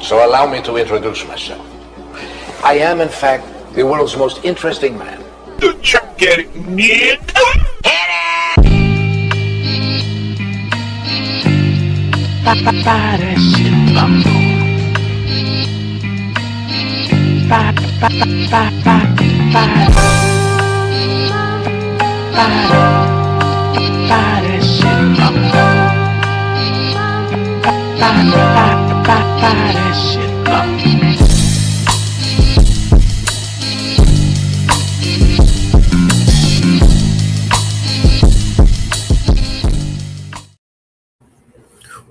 So allow me to introduce myself. I am, in fact, the world's most interesting man. Don't you get it, nigga? Buy that shit, bumbo. Buy that shit, bumbo. Buy that shit, bumbo.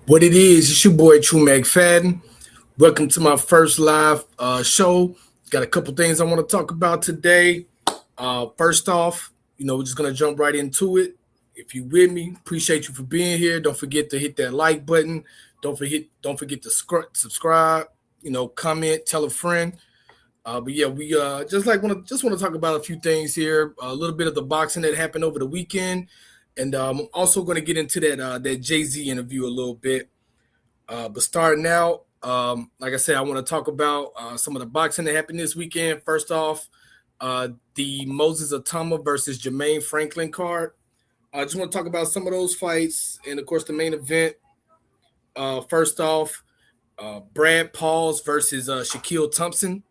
What it is, it's your boy Tru McFadden. Welcome to my first live show. Got a couple things I want to talk about today. First off, we're just gonna jump right into it. If you with me, appreciate you for being here. Don't forget to hit that like button. Don't forget to subscribe. Comment, tell a friend. But yeah, we just want to talk about a few things here. A little bit of the boxing that happened over the weekend. And I'm also going to get into that Jay-Z interview a little bit. But starting out, like I said, I want to talk about some of the boxing that happened this weekend. First off, the Moses Atama versus Jermaine Franklin card. I just want to talk about some of those fights and, of course, the main event. First off, Brad Pauls versus Shaquille Thompson.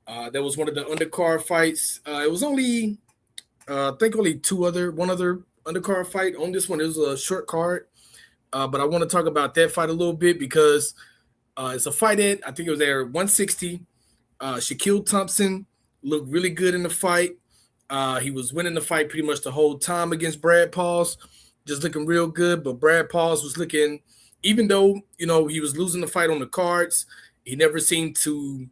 That was one of the undercard fights. It was only, I think, only one other undercard fight on this one. It was a short card, but I want to talk about that fight a little bit because it's a fight at, I think it was there 160. Shaquille Thompson looked really good in the fight. He was winning the fight pretty much the whole time against Brad Pauls, just looking real good. But Brad Pauls was looking, even though he was losing the fight on the cards, he never seemed to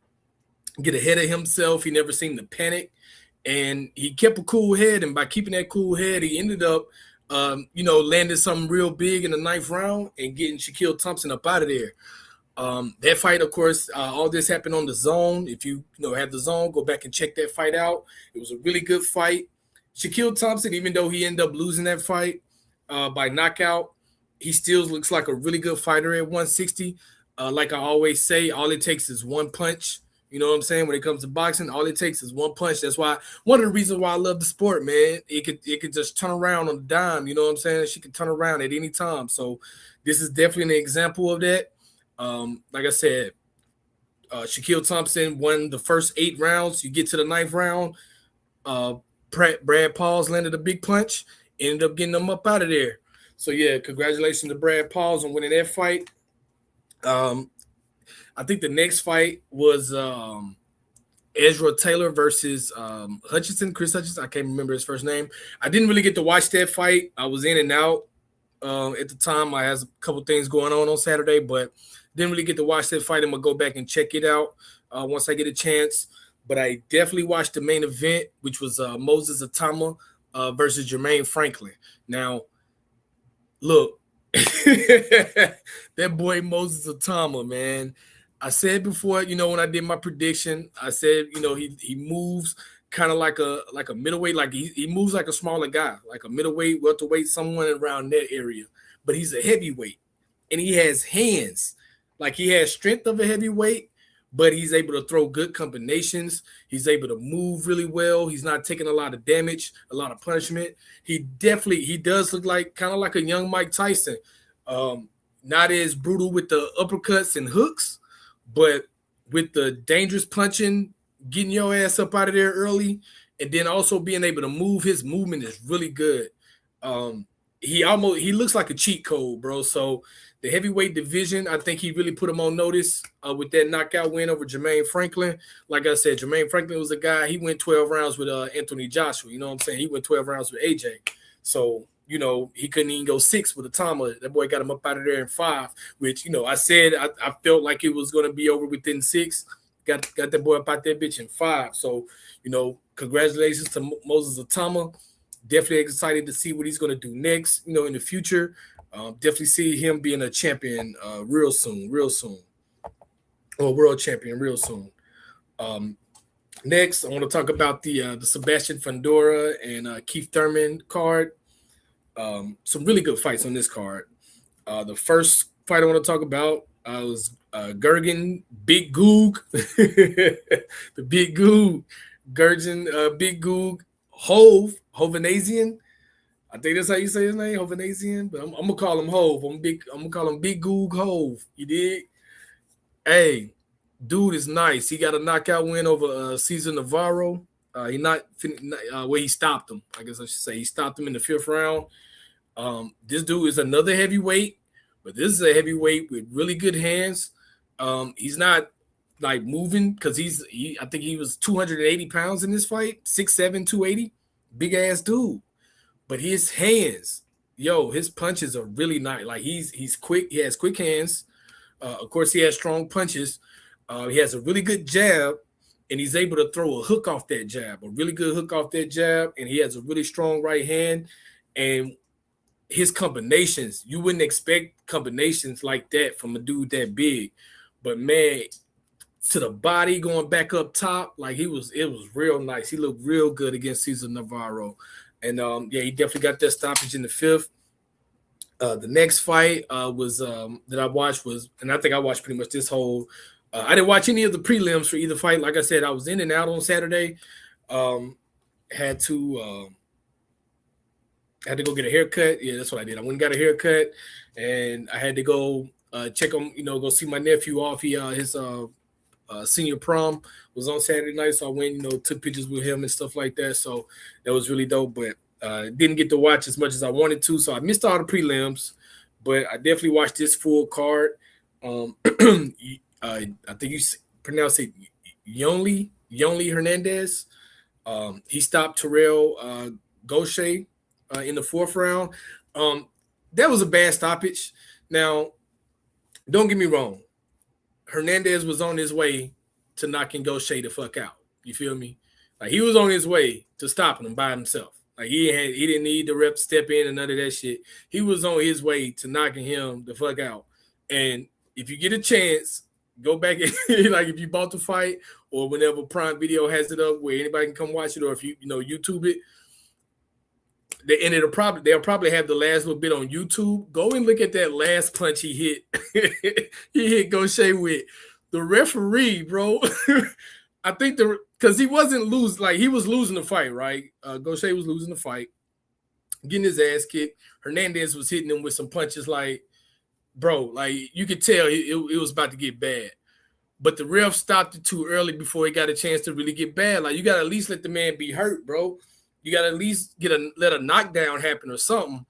get ahead of himself. He never seemed to panic. And he kept a cool head, and by keeping that cool head, he ended up, landing something real big in the ninth round and getting Shaquille Thompson up out of there. That fight, of course, all this happened on the Zone. If you have the Zone, go back and check that fight out. It was a really good fight. Shaquille Thompson, even though he ended up losing that fight by knockout, he still looks like a really good fighter at 160. Like I always say, all it takes is one punch. You know what I'm saying? When it comes to boxing, all it takes is one punch. That's why one of the reasons why I love the sport, man. It could just turn around on a dime. You know what I'm saying? She can turn around at any time. So this is definitely an example of that. Like I said, Shaquille Thompson won the first 8 rounds. You get to the 9th round, Brad Pauls landed a big punch, ended up getting them up out of there. So yeah, congratulations to Brad Pauls on winning that fight. I think the next fight was Ezra Taylor versus Chris Hutchinson. I can't remember his first name. I didn't really get to watch that fight. I was in and out at the time. I had a couple things going on Saturday, but didn't really get to watch that fight. I'm going to go back and check it out once I get a chance. But I definitely watched the main event, which was Moses Atama versus Jermaine Franklin. Now, look, that boy Moses Atama, man. I said before, when I did my prediction, I said, he moves kind of like a middleweight, like he moves like a smaller guy, like a middleweight, welterweight, someone around that area. But he's a heavyweight, and he has hands. Like he has strength of a heavyweight, but he's able to throw good combinations. He's able to move really well. He's not taking a lot of damage, a lot of punishment. He does look like kind of like a young Mike Tyson. Not as brutal with the uppercuts and hooks, but with the dangerous punching, getting your ass up out of there early, and then also being able to move, his movement is really good. He looks like a cheat code, bro. So the heavyweight division, I think he really put him on notice with that knockout win over Jermaine Franklin. Like I said, Jermaine Franklin was a guy, he went 12 rounds with Anthony Joshua. You know what I'm saying? He went 12 rounds with AJ. So, he couldn't even go 6 with Atama. That boy got him up out of there in 5, which, I said I felt like it was going to be over within 6. Got that boy up out that bitch in 5. So, congratulations to Moses Atama. Definitely excited to see what he's going to do next, in the future. Definitely see him being a champion real soon. Or world champion real soon. Next, I want to talk about the Sebastian Fundora and Keith Thurman card. Some really good fights on this card. The first fight I want to talk about was Gergen Big Goog, the Big Goog, Gergen Big Goog, Hovanazian. I think that's how you say his name, Hovanazian. But I'm gonna call him Hove. I'm gonna call him Big Goog Hove. You did? Hey, dude is nice. He got a knockout win over Cesar Navarro. He where he stopped him. I guess I should say he stopped him in the 5th round. This dude is another heavyweight, but this is a heavyweight with really good hands. He's not like moving because I think he was 280 pounds in this fight, 6'7", 280, big ass dude. But his hands, his punches are really nice. Like he's quick. He has quick hands. Of course, he has strong punches. He has a really good jab, and he's able to throw a hook off that jab, a really good hook off that jab, and he has a really strong right hand. And his combinations, you wouldn't expect combinations like that from a dude that big. But man, to the body going back up top, like it was real nice. He looked real good against Cesar Navarro. And he definitely got that stoppage in the 5th. The next fight was that I watched was, and I think I watched pretty much this whole. I didn't watch any of the prelims for either fight. Like I said, I was in and out on Saturday. Had to go get a haircut. Yeah, that's what I did. I went and got a haircut, and I had to go check on, go see my nephew off. His senior prom was on Saturday night, so I went, took pictures with him and stuff like that. So that was really dope. But didn't get to watch as much as I wanted to, so I missed all the prelims. But I definitely watched this full card. I think you pronounce it Yonli Hernandez. He stopped Terrell Gaucher in the 4th round. That was a bad stoppage. Now, don't get me wrong. Hernandez was on his way to knocking Gaucher the fuck out. You feel me? Like he was on his way to stopping him by himself. Like he didn't need the rep to step in and none of that shit. He was on his way to knocking him the fuck out. And if you get a chance, go back and like if you bought the fight or whenever Prime Video has it up where anybody can come watch it, or if you YouTube it, they'll probably have the last little bit on YouTube. Go and look at that last punch he hit. He hit Gaucher with. The referee, bro. I think because he wasn't losing, like he was losing the fight, right? Gaucher was losing the fight, getting his ass kicked. Hernandez was hitting him with some punches, like, bro, like you could tell it was about to get bad. But the ref stopped it too early before he got a chance to really get bad. Like you got to at least let the man be hurt, bro. You got to at least let a knockdown happen or something.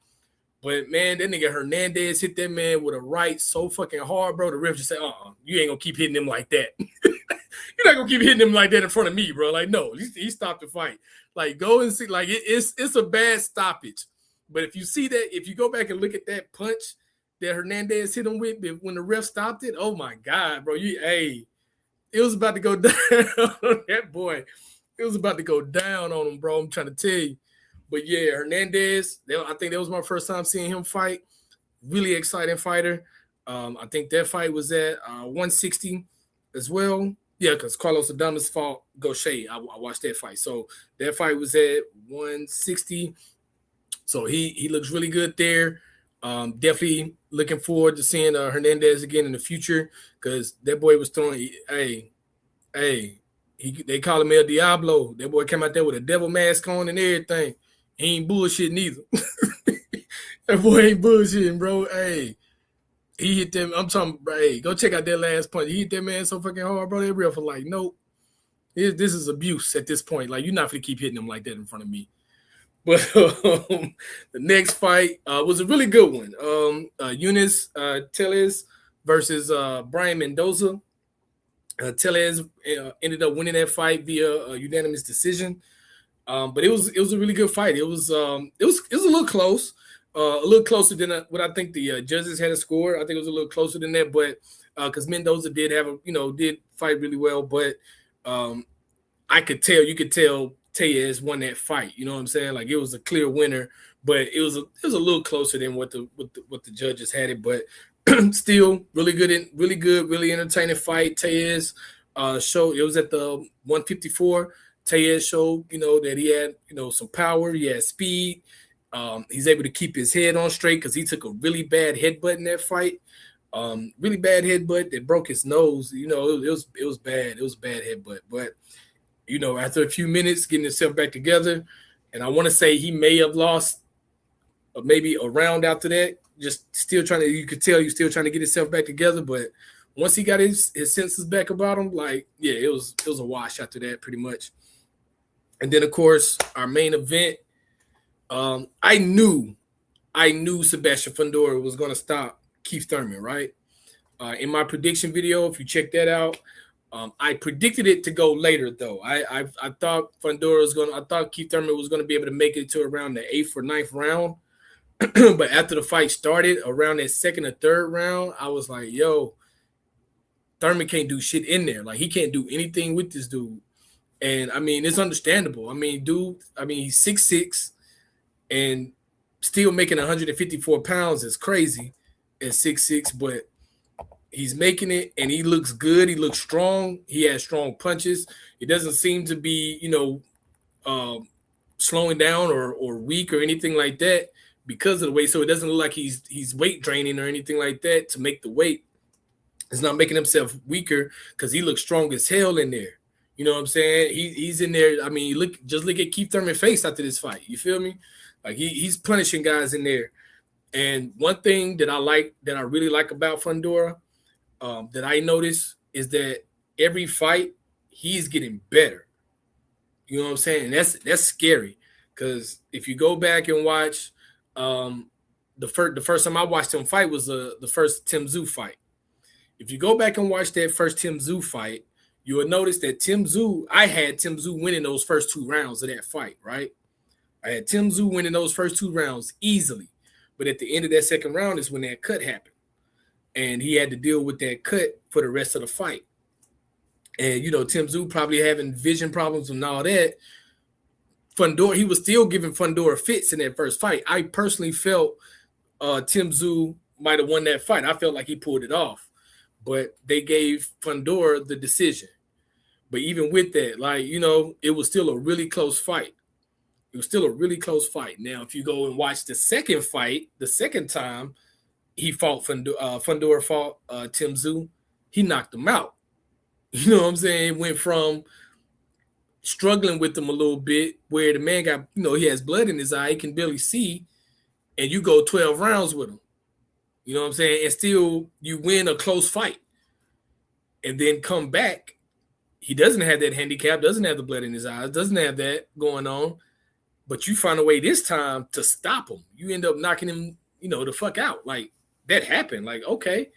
But, man, that nigga Hernandez hit that man with a right so fucking hard, bro. The ref just said, you ain't going to keep hitting him like that. You're not going to keep hitting him like that in front of me, bro. Like, no, he stopped the fight. Like, go and see. Like, it's a bad stoppage. But if you see that, if you go back and look at that punch that Hernandez hit him with when the ref stopped it, oh, my God, bro. It was about to go down on that boy. It was about to go down on him, bro. I'm trying to tell you. But, yeah, Hernandez, I think that was my first time seeing him fight. Really exciting fighter. I think that fight was at 160 as well. Yeah, because Carlos Adames fought Gaucher. I watched that fight. So that fight was at 160. So he looks really good there. Definitely looking forward to seeing Hernandez again in the future because that boy was throwing, they call him El Diablo. That boy came out there with a devil mask on and everything. He ain't bullshitting neither. That boy ain't bullshitting, bro. Hey, he hit them. I'm talking, bro. Hey, go check out that last punch. He hit that man so fucking hard, bro. That real for like, nope. This is abuse at this point. Like, you're not gonna keep hitting him like that in front of me. But the next fight was a really good one. Eunice Tellez versus Brian Mendoza. Tellez ended up winning that fight via unanimous decision. But it was a really good fight. It was a little close, a little closer than what I think the judges had a score. I think it was a little closer than that, but because Mendoza did did fight really well. But you could tell Tellez won that fight. You know what I'm saying? Like it was a clear winner, but it was a little closer than what the judges had it. But still, really good, really entertaining fight. Tellez showed it was at the 154. Tellez showed, that he had, some power. He had speed. He's able to keep his head on straight because he took a really bad headbutt in that fight. Really bad headbutt that broke his nose. You know, it was bad. It was a bad headbutt. But you know, after a few minutes getting himself back together, and I want to say he may have lost maybe a round after that. Just still trying to, you could tell he's still trying to get himself back together. But once he got his senses back about him, like yeah, it was a wash after that, pretty much. And then of course our main event. I knew Sebastian Fundora was going to stop Keith Thurman, right? In my prediction video, if you check that out, I predicted it to go later though. I thought I thought Keith Thurman was going to be able to make it to around the 8th or 9th round. But after the fight started, around that 2nd or 3rd round, I was like, yo, Thurman can't do shit in there. Like he can't do anything with this dude. And I mean, it's understandable. I mean, he's 6'6" and still making 154 pounds is crazy at 6'6", but he's making it and he looks good. He looks strong. He has strong punches. It doesn't seem to be, slowing down or weak or anything like that because of the weight. So it doesn't look like he's weight draining or anything like that to make the weight. It's not making himself weaker because he looks strong as hell in there. You know what I'm saying? He's in there. I mean, look at Keith Thurman's face after this fight. You feel me? Like he's punishing guys in there. And one thing that I really like about Fundora, that I notice is that every fight he's getting better. You know what I'm saying? That's scary because if you go back and watch, the first time I watched him fight was the first Tim Tszyu fight. If you go back and watch that first Tim Tszyu fight, you will notice that I had Tim Tszyu winning those first 2 rounds of that fight, right? I had Tim Tszyu winning those first 2 rounds easily. But at the end of that 2nd round is when that cut happened. And he had to deal with that cut for the rest of the fight. And, Tim Tszyu probably having vision problems and all that. Fundora, he was still giving Fundora fits in that first fight. I personally felt Tim Tszyu might have won that fight. I felt like he pulled it off. But they gave Fundora the decision. But even with that, it was still a really close fight. It was still a really close fight. Now, if you go and watch the second fight, the second time he fought Fundora fought Tim Tszyu, he knocked him out. You know what I'm saying? Went from struggling with him a little bit, where the man got, he has blood in his eye, he can barely see, and you go 12 rounds with him. You know what I'm saying? And still you win a close fight. And then come back, he doesn't have that handicap, doesn't have the blood in his eyes, doesn't have that going on. But you find a way this time to stop him. You end up knocking him, the fuck out. Like, that happened. Like, okay.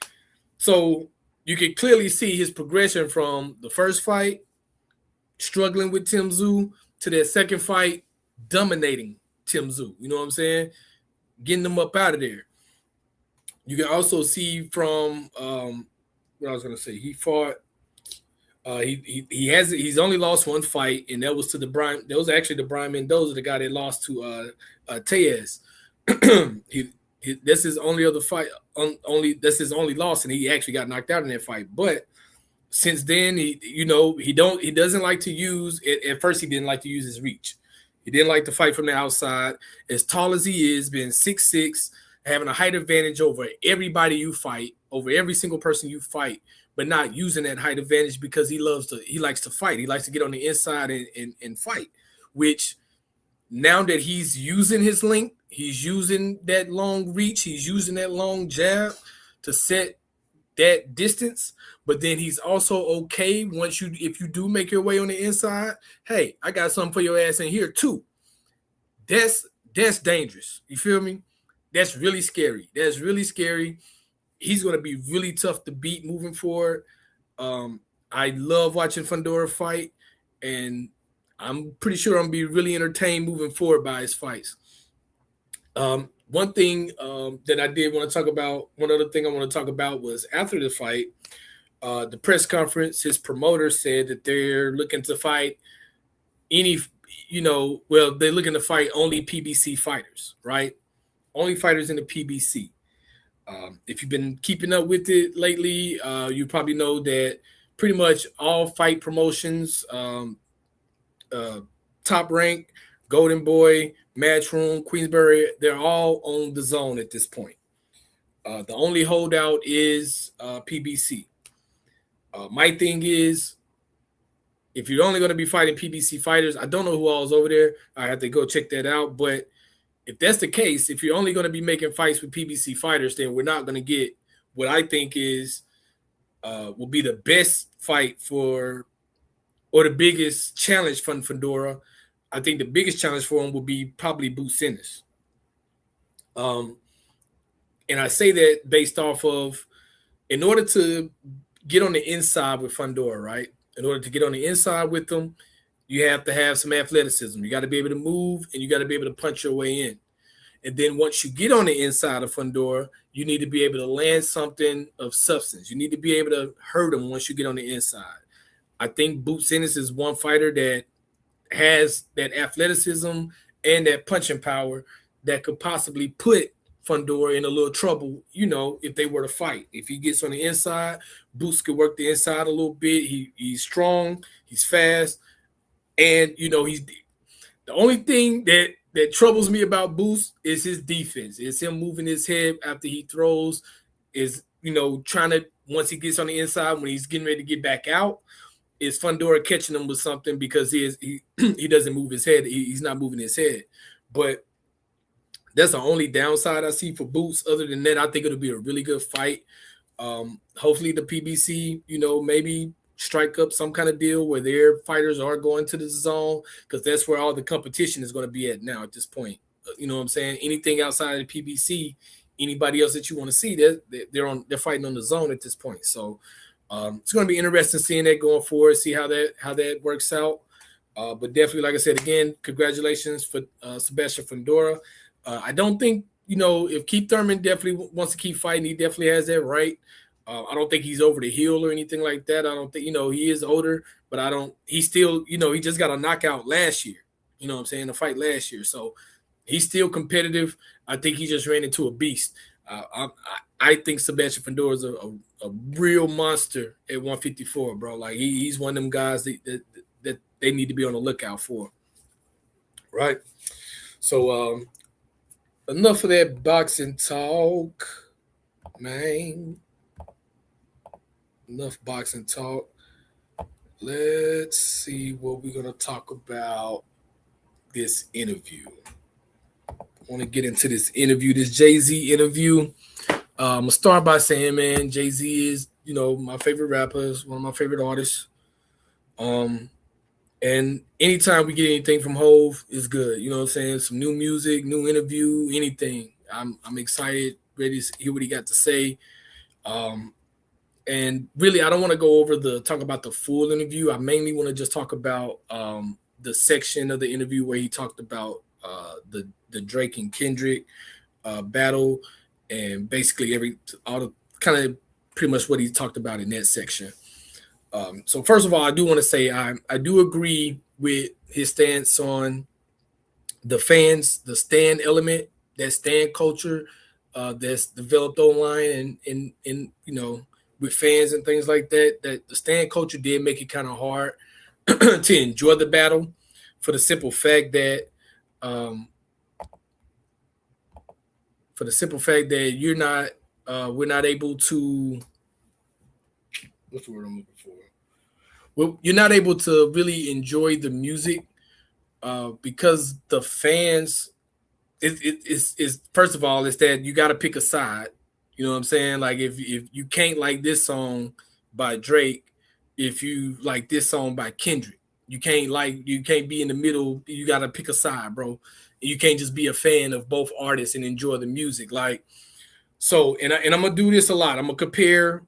So you can clearly see his progression from the first fight, struggling with Tim Tszyu, to that second fight, dominating Tim Tszyu. You know what I'm saying? Getting them up out of there. You can also see from what I was going to say. He fought. He's only lost 1 fight, and that was to Brian. That was actually the Brian Mendoza, the guy that lost to Tellez. That's his only other fight. That's his only loss, and he actually got knocked out in that fight. But since then, he doesn't like to use. At first, he didn't like to use his reach. He didn't like to fight from the outside. As tall as he is, being 6'6", having a height advantage over everybody you fight, over every single person you fight, but not using that height advantage because he likes to fight. He likes to get on the inside and fight, which now that he's using his length, he's using that long reach, he's using that long jab to set that distance, but then he's also okay if you do make your way on the inside, hey, I got something for your ass in here too. That's dangerous. You feel me? That's really scary. That's really scary. He's going to be really tough to beat moving forward. I love watching Fundora fight, and I'm pretty sure I'm going to be really entertained moving forward by his fights. One thing that I did want to talk about, one other thing I want to talk about was after the fight, the press conference, his promoter said that they're looking to fight they're looking to fight only PBC fighters, right? Only fighters in the PBC. If you've been keeping up with it lately, you probably know that pretty much all fight promotions, Top Rank, Golden Boy, Matchroom, Queensberry, they're all on the zone at this point. The only holdout is PBC. My thing is, if you're only going to be fighting PBC fighters, I don't know who all's over there. I have to go check that out. But if that's the case, if you're only going to be making fights with PBC fighters, then we're not going to get what I think is will be the best fight for, or the biggest challenge for Fedora. I think the biggest challenge for him will be probably Boots Ennis. And I say that based off of, in order to get on the inside with Fundora, right? In order to get on the inside with them, you have to have some athleticism. You got to be able to move, and you got to be able to punch your way in. And then once you get on the inside of Fundora, you need to be able to land something of substance. You need to be able to hurt him once you get on the inside. I think Boots Ennis is one fighter that has that athleticism and that punching power that could possibly put Fundora in a little trouble, if they were to fight. If he gets on the inside, Boots could work the inside a little bit. He's strong, he's fast, and he's the only thing that troubles me about Boots is his defense. It's him moving his head after he throws, is trying to, once he gets on the inside, when he's getting ready to get back out, is Fundora catching him with something because he doesn't move his head. He's not moving his head. But that's the only downside I see for Boots. Other than that, I think it'll be a really good fight. Hopefully the PBC, maybe strike up some kind of deal where their fighters are going to the zone, because that's where all the competition is going to be at now at this point. You know what I'm saying? Anything outside of the PBC, anybody else that you want to see, they're fighting on the zone at this point. So it's going to be interesting seeing that going forward, see how that works out. But definitely, like I said, again, congratulations for Sebastian Fundora. I don't think, if Keith Thurman definitely wants to keep fighting, he definitely has that right. I don't think he's over the hill or anything like that. I don't think, he is older, but he still, he just got a knockout last year, the fight last year. So he's still competitive. I think he just ran into a beast. I think Sebastian Fundora is a real monster at 154, bro. Like he's one of them guys that they need to be on the lookout for. Right. So enough of that boxing talk, man. Enough boxing talk. Let's see what we're gonna talk about this interview. I want to get into this interview, this Jay-Z interview. I'm gonna start by saying, man, Jay-Z is, my favorite rapper, is one of my favorite artists. And anytime we get anything from Hove, it's good. You know what I'm saying? Some new music, new interview, anything. I'm excited, ready to hear what he got to say. And really, I don't want to talk about the full interview. I mainly want to just talk about the section of the interview where he talked about the Drake and Kendrick battle, and basically all the kind of pretty much what he talked about in that section. So first of all, I do want to say I do agree with his stance on the fans, the stan element, that stan culture that's developed online and with fans and things like that. That the stan culture did make it kind of hard to enjoy the battle, for the simple fact that you're not we're not able to, what's the word I'm looking for? Well, you're not able to really enjoy the music because the fans, it's first of all, it's that you got to pick a side. You know what I'm saying? Like if you can't like this song by Drake, if you like this song by Kendrick, you can't be in the middle. You got to pick a side, bro. You can't just be a fan of both artists and enjoy the music. Like, so, and I'm gonna do this a lot. I'm gonna compare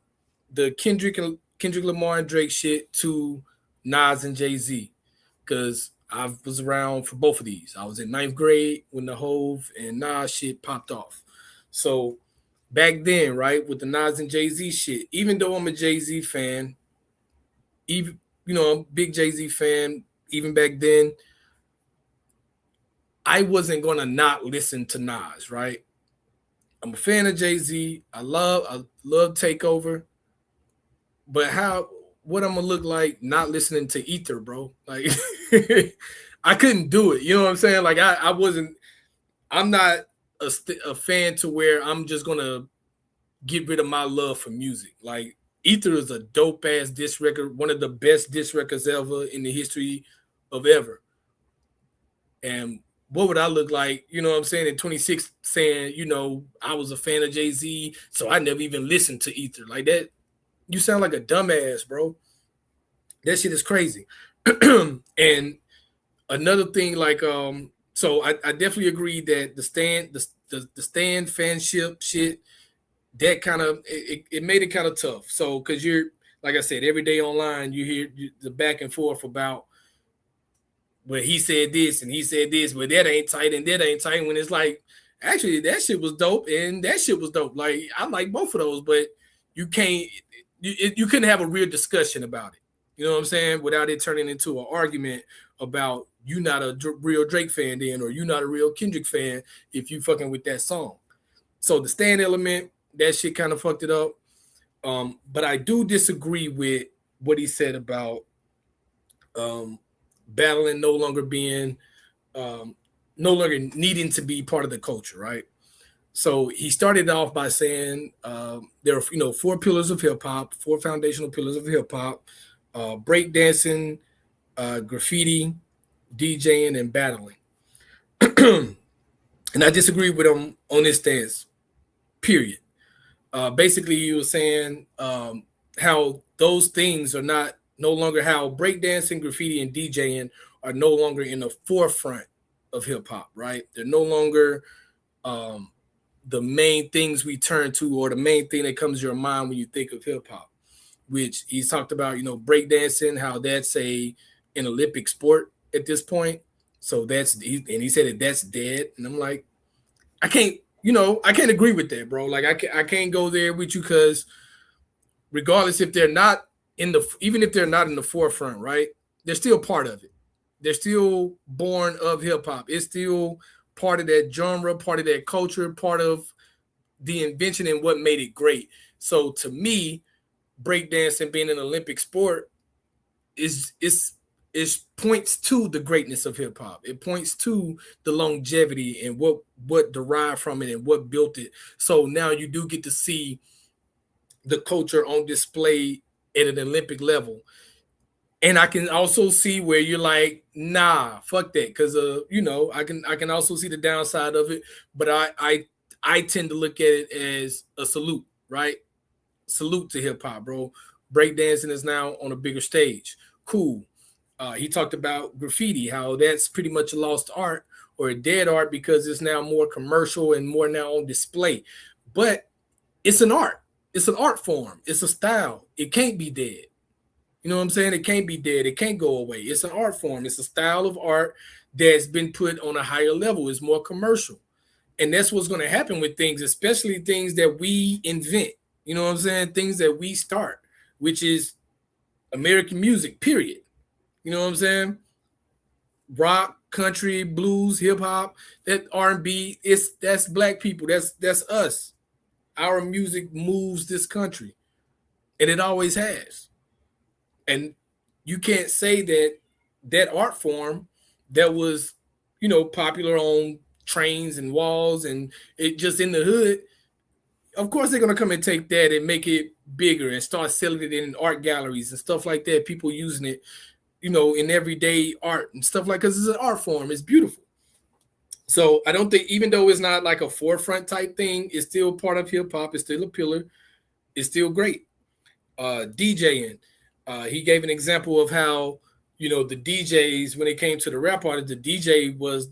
the Kendrick Lamar and Drake shit to Nas and Jay-Z, because I was around for both of these. I was in 9th grade when the Hove and Nas shit popped off. So back then, right, with the Nas and Jay-Z shit, even though I'm a Jay-Z fan, I'm a big Jay-Z fan, even back then, I wasn't gonna not listen to Nas, right? I'm a fan of Jay-Z. I love Takeover. But what I'm gonna look like not listening to Ether, bro? Like I couldn't do it. You know what I'm saying? Like I'm not a fan to where I'm just gonna get rid of my love for music. Like Ether is a dope ass diss record, one of the best diss records ever in the history of ever. And what would I look like, you know what I'm saying, in 26 saying, I was a fan of Jay-Z, so I never even listened to Ether. Like that, you sound like a dumbass, bro. That shit is crazy. And another thing, like, so I definitely agree that the stand fanship shit, that kind of it made it kind of tough. So because you're, like I said, every day online you hear the back and forth about, well, he said this and he said this, but that ain't tight and that ain't tight. When it's like, actually, that shit was dope and that shit was dope. Like, I like both of those, but you can't, you couldn't have a real discussion about it. You know what I'm saying? Without it turning into an argument about you not a real Drake fan then, or you not a real Kendrick fan if you fucking with that song. So the stand element, that shit kind of fucked it up. But I do disagree with what he said about battling no longer being, no longer needing to be part of the culture, right? So he started off by saying there are, 4 pillars of hip hop, 4 foundational pillars of hip hop: breakdancing, graffiti, DJing, and battling. And I disagree with him on this stance. Period. Basically, he was saying how those things are no longer, how breakdancing, graffiti, and DJing are no longer in the forefront of hip hop, right? They're no longer the main things we turn to, or the main thing that comes to your mind when you think of hip hop. Which he's talked about, breakdancing, how that's an Olympic sport at this point. So and he said that's dead. And I'm like, I can't agree with that, bro. Like I can't go there with you, because regardless if they're not even if they're not in the forefront, right? They're still part of it. They're still born of hip hop. It's still part of that genre, part of that culture, part of the invention and what made it great. So to me, breakdancing being an Olympic sport is points to the greatness of hip hop. It points to the longevity and what derived from it and what built it. So now you do get to see the culture on display at an Olympic level. And I can also see where you're like, nah, fuck that, because I can also see the downside of it. But I tend to look at it as a salute, right? Salute to hip hop, bro. Breakdancing is now on a bigger stage. Cool. He talked about graffiti, how that's pretty much a lost art or a dead art because it's now more commercial and more now on display. But it's an art. It's an art form. It's a style. It can't be dead. You know what I'm saying? It can't be dead. It can't go away. It's an art form. It's a style of art that's been put on a higher level. It's more commercial. And that's what's going to happen with things, especially things that we invent. You know what I'm saying? Things that we start, which is American music, period. You know what I'm saying? Rock, country, blues, hip hop, that R&B, that's black people. That's us. Our music moves this country. And it always has. And you can't say that art form that was, popular on trains and walls and it just in the hood, of course they're going to come and take that and make it bigger and start selling it in art galleries and stuff like that. People using it, in everyday art and stuff like, because it's an art form. It's beautiful. So I don't think, even though it's not like a forefront type thing, it's still part of hip hop. It's still a pillar. It's still great. DJing. He gave an example of how, the DJs, when it came to the rap artist, the DJ was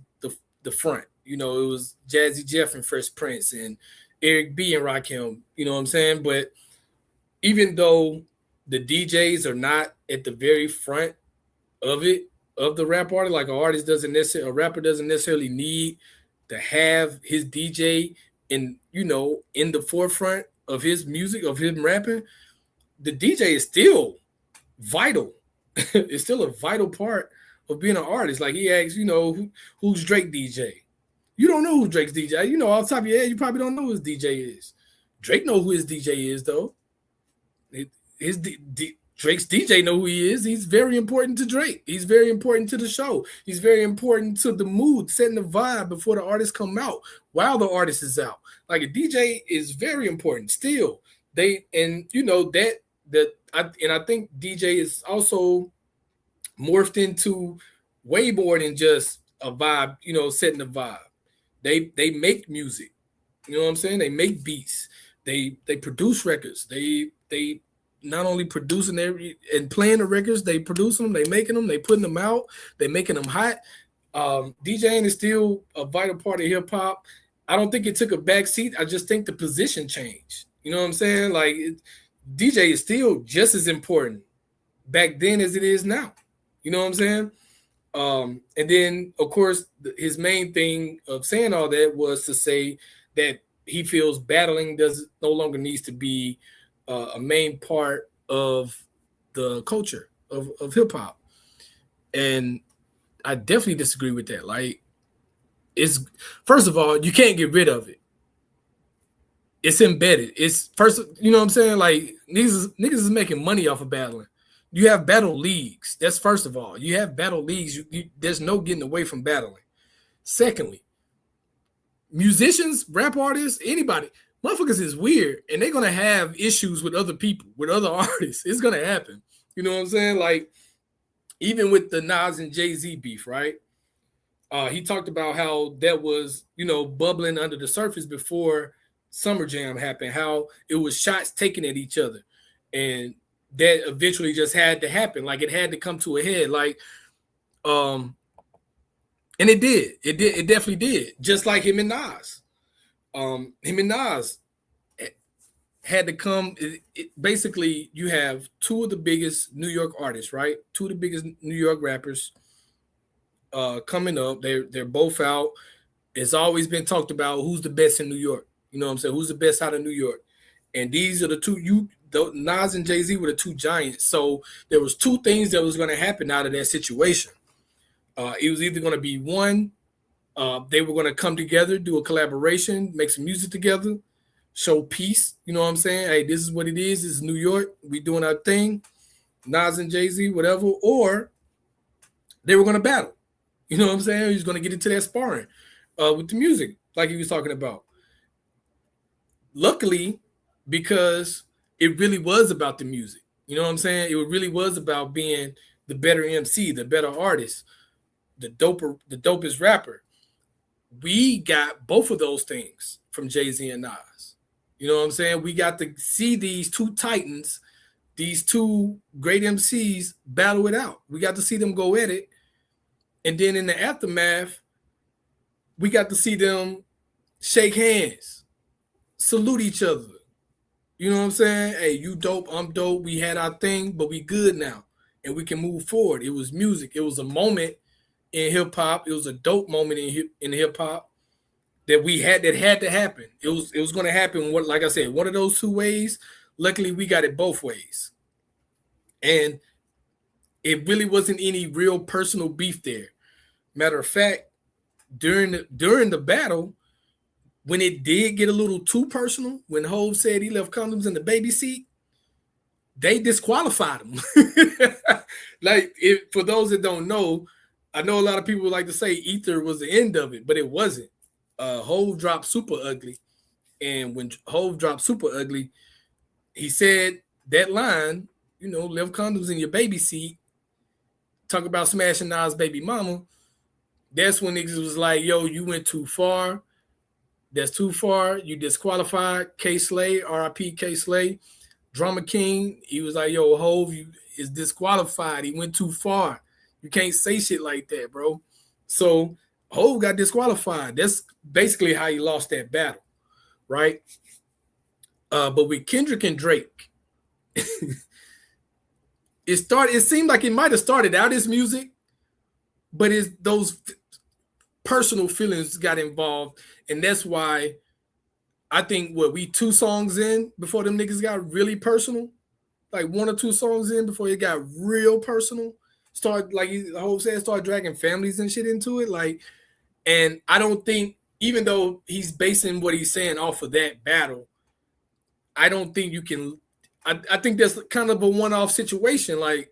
the front. It was Jazzy Jeff and Fresh Prince and Eric B and Rakim. You know what I'm saying? But even though the DJs are not at the very front of the rap artist, like a rapper doesn't necessarily need to have his DJ in the forefront of his music, of him rapping. The DJ is still vital. It's still a vital part of being an artist. Like he asks, who's Drake DJ? You don't know who Drake's DJ. Off the top of your head, you probably don't know who his DJ is. Drake know who his DJ is, though. Drake's DJ know who he is. He's very important to Drake. He's very important to the show. He's very important to the mood, setting the vibe before the artist come out, while the artist is out. Like a DJ is very important still. They and you know I think DJ is also morphed into way more than just a vibe, setting the vibe. They make music. You know what I'm saying? They make beats. They produce records. They not only producing and playing the records, they producing them, they making them, they putting them out, they making them hot. DJing is still a vital part of hip hop. I don't think it took a back seat. I just think the position changed. You know what I'm saying? Like DJ is still just as important back then as it is now. You know what I'm saying? And then of course his main thing of saying all that was to say that he feels battling no longer needs to be a main part of the culture of hip hop. And I definitely disagree with that. Like, it's first of all, you can't get rid of it. It's embedded. It's first, you know what I'm saying? Like niggas is making money off of battling. You have battle leagues. That's first of all. You have battle leagues. There's no getting away from battling. Secondly, musicians, rap artists, anybody, motherfuckers is weird, and they're gonna have issues with other people, with other artists. It's gonna happen. You know what I'm saying? Like, even with the Nas and Jay-Z beef, right? He talked about how that was, bubbling under the surface before Summer Jam happened, how it was shots taken at each other. And that eventually just had to happen. Like, it had to come to a head. Like, and it did. It definitely did. Just like him and Nas. Him and Nas had to come. Basically, you have two of the biggest New York artists, right? Two of the biggest New York rappers coming up. They're both out. It's always been talked about who's the best in New York. You know what I'm saying? Who's the best out of New York? And these are the two. Nas and Jay-Z were the two giants. So there was two things that was going to happen out of that situation. It was either going to be one, they were going to come together, do a collaboration, make some music together, show peace. You know what I'm saying? Hey, this is what it is. This is New York. We doing our thing. Nas and Jay-Z, whatever. Or they were going to battle. You know what I'm saying? He was going to get into that sparring with the music, like he was talking about. Luckily, because it really was about the music. You know what I'm saying? It really was about being the better MC, the better artist, the dopest rapper. We got both of those things from Jay-Z and Nas. You know what I'm saying? We got to see these two titans, these two great MCs battle it out. We got to see them go at it. And then in the aftermath, we got to see them shake hands, salute each other. You know what I'm saying? Hey, you dope, I'm dope. We had our thing, but we good now. And we can move forward. It was music. It was a moment in hip hop. It was a dope moment in hip hop that had to happen. It was going to happen. Like I said, one of those two ways. Luckily, we got it both ways, and it really wasn't any real personal beef there. Matter of fact, during the battle, when it did get a little too personal, when Hov said he left condoms in the baby seat, they disqualified him. Like, for those that don't know, I know a lot of people like to say Ether was the end of it, but it wasn't. Hov dropped Super Ugly, and when Hov dropped Super Ugly, he said that line, left condoms in your baby seat, talk about smashing Nas' baby mama. That's when niggas was like, yo, you went too far. That's too far. You disqualified. K Slay, RIP K Slay, Drama King. He was like, yo, Hov is disqualified. He went too far. You can't say shit like that, bro. So Hov got disqualified. That's basically how he lost that battle, right? But with Kendrick and Drake, it seemed like it might have started out as music, but it's those personal feelings got involved, and that's why I think we 2 songs in before them niggas got really personal, like 1 or 2 songs in before it got real personal. Start, like the whole said, start dragging families and shit into it. Like, and I don't think, even though he's basing what he's saying off of that battle, I don't think you can I think that's kind of a one-off situation, like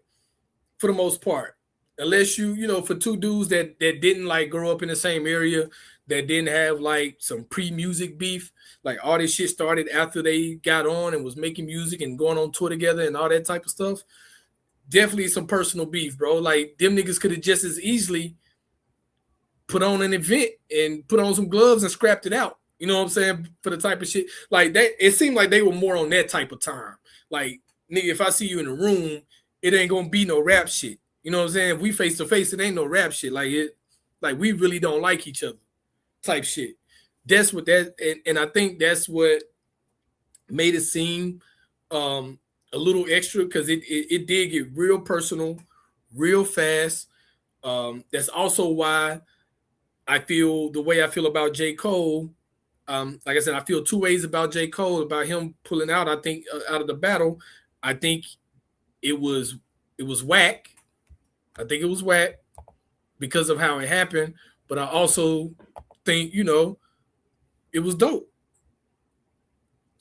for the most part. Unless for two dudes that didn't like grow up in the same area, that didn't have like some pre-music beef, like all this shit started after they got on and was making music and going on tour together and all that type of stuff. Definitely some personal beef, bro. Like them niggas could have just as easily put on an event and put on some gloves and scrapped it out. You know what I'm saying? For the type of shit like that, it seemed like they were more on that type of time. Like, nigga, if I see you in a room, it ain't gonna be no rap shit. You know what I'm saying? If we face to face, it ain't no rap shit. Like we really don't like each other, type shit. That's what and I think that's what made it seem a little extra because it did get real personal, real fast. That's also why I feel the way I feel about J. Cole. Like I said, I feel two ways about J. Cole, about him pulling out. I think out of the battle, I think it was whack. I think it was whack because of how it happened. But I also think it was dope.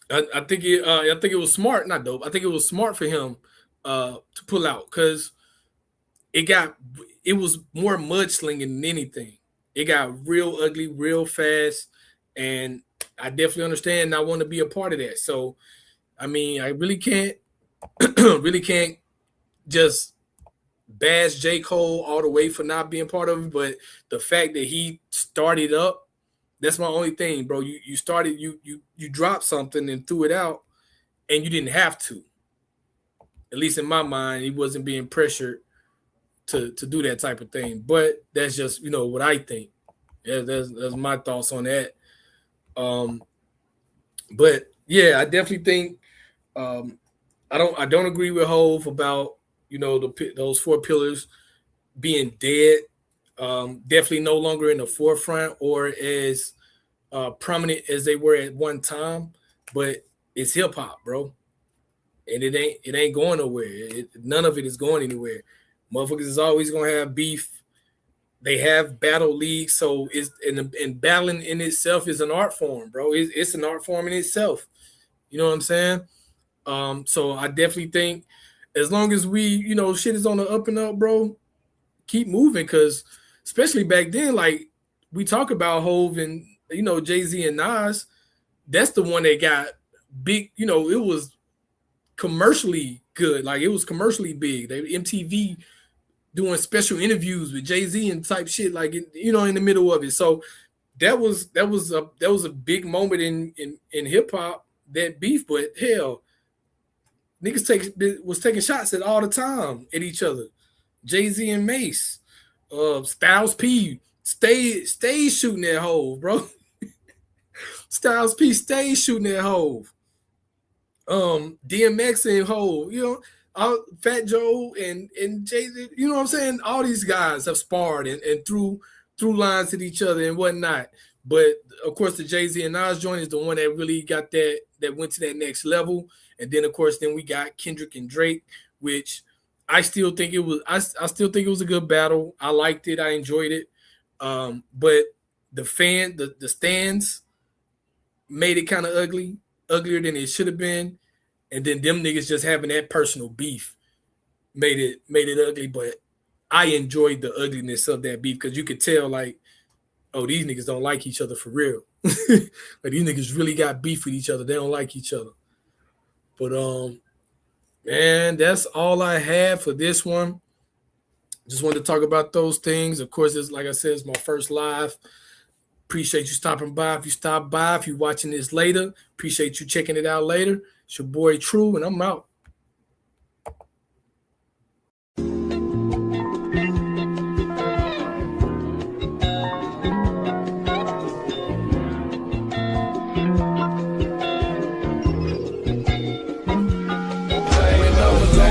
I think it was smart, not dope. I think it was smart for him to pull out because it was more mudslinging than anything. It got real ugly, real fast, and I definitely understand and I want to be a part of that. So, I mean, I really can't just bash J. Cole all the way for not being part of it, but the fact that he started up, that's my only thing, bro. You started, you dropped something and threw it out, and you didn't have to. At least in my mind, he wasn't being pressured to do that type of thing. But that's just what I think. Yeah, that's my thoughts on that. But yeah, I definitely think I don't agree with Hove about those four pillars being dead. Definitely no longer in the forefront or as prominent as they were at one time. But it's hip hop, bro, and it ain't going nowhere. None of it is going anywhere. Motherfuckers is always gonna have beef. They have battle leagues, so and battling in itself is an art form, bro. It's an art form in itself. You know what I'm saying? So I definitely think as long as we, shit is on the up and up, bro, keep moving. Because especially back then, like we talk about Hove and Jay-Z and Nas, that's the one that got big. It was commercially good, like it was commercially big. They MTV doing special interviews with Jay-Z and type shit, like in the middle of it. So that was a big moment in hip hop, that beef. But hell, niggas was taking shots at all the time at each other. Jay-Z and Mace, Styles P stay shooting that Hove, bro. Styles P stay shooting that Hove. DMX and Hove, Fat Joe and Jay-Z, you know what I'm saying? All these guys have sparred and threw lines at each other and whatnot. But of course, the Jay-Z and Nas joint is the one that really got that went to that next level. And then of course, we got Kendrick and Drake, which I still think it was. I still think it was a good battle. I liked it. I enjoyed it. But the stands made it kind of uglier than it should have been. And then them niggas just having that personal beef made it ugly. But I enjoyed the ugliness of that beef because you could tell, like, oh, these niggas don't like each other for real. Like these niggas really got beef with each other. They don't like each other. But man, that's all I have for this one. Just wanted to talk about those things. Of course, it's like I said, it's my first live. Appreciate you stopping by. If you stop by, if you're watching this later, appreciate you checking it out later. It's your boy Tru, and I'm out.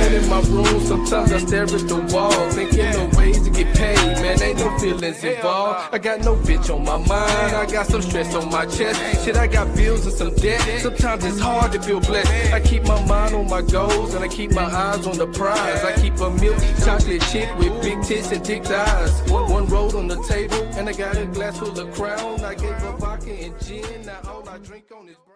In my room, sometimes I stare at the wall, thinking of ways to get paid. Man, ain't no feelings involved. I got no bitch on my mind. I got some stress on my chest. Shit, I got bills and some debt. Sometimes it's hard to feel blessed. I keep my mind on my goals and I keep my eyes on the prize. I keep a milk chocolate chick with big tits and thick thighs. One roll on the table and I got a glass full of Crown. I gave her vodka and gin. Now all I drink on is brown.